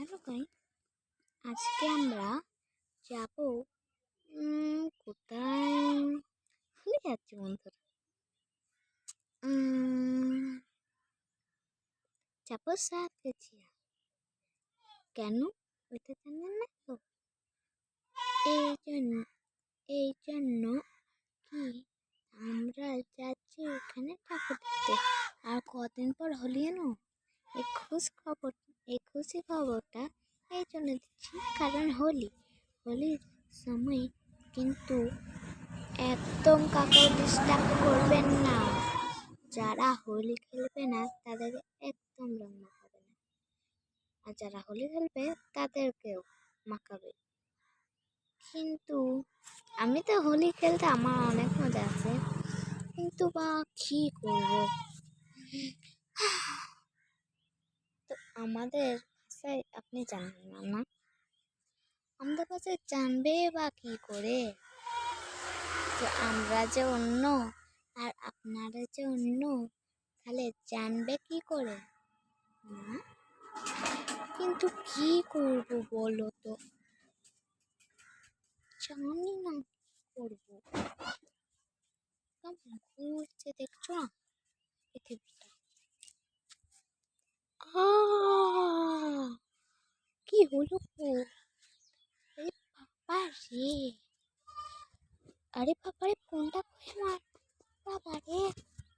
Hello guy, আজকে আমরা যাব কোথায় ভুলে যাচ্ছি বন্ধুরা। যাবো সাতগাছিয়া। কেন ওইটা জানেন না তো? এই জন্য কি আমরা যাচ্ছি ওখানে ঠাকুর দেখতে। আর কদিন পর হোলি এলো। এই খুশি খবরটা এই জন্য দিচ্ছি কারণ হোলির সময় কিন্তু একদম কাউকে ডিস্টার্ব করবেন না। যারা হোলি খেলবে না তাদেরকে একদম রং মাখাবে না, আর যারা হোলি খেলবে তাদেরকেও মাখাবে। কিন্তু আমি তো হোলি খেলতে আমার অনেক মজা আছে, কিন্তু বা কি করবো। তো আমাদের ভাষায় আপনি জানেন না, আমাদের ভাষায় জানবে বা কি করে? তো আমরা যে অন্য আর আপনারা যে অন্য, তাহলে জানবে কি করে? কিন্তু কি করব বলো তো, জানি না করবো। কেমন ঘুরছে দেখছো না পৃথিবীটা? কি হলো গো? আরে বাবা রে, ফোনটা কই আমার? বাবা রে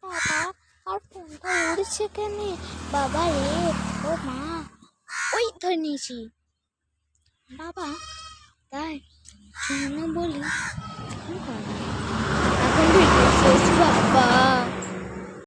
বাবা, আর ফোনটা উড়ছে কেন? বাবা রে, ও মা, ওই ধরে নিয়েছি বাবা। তাই জন্য বলি এখন ভিডিও শেষ বাবা।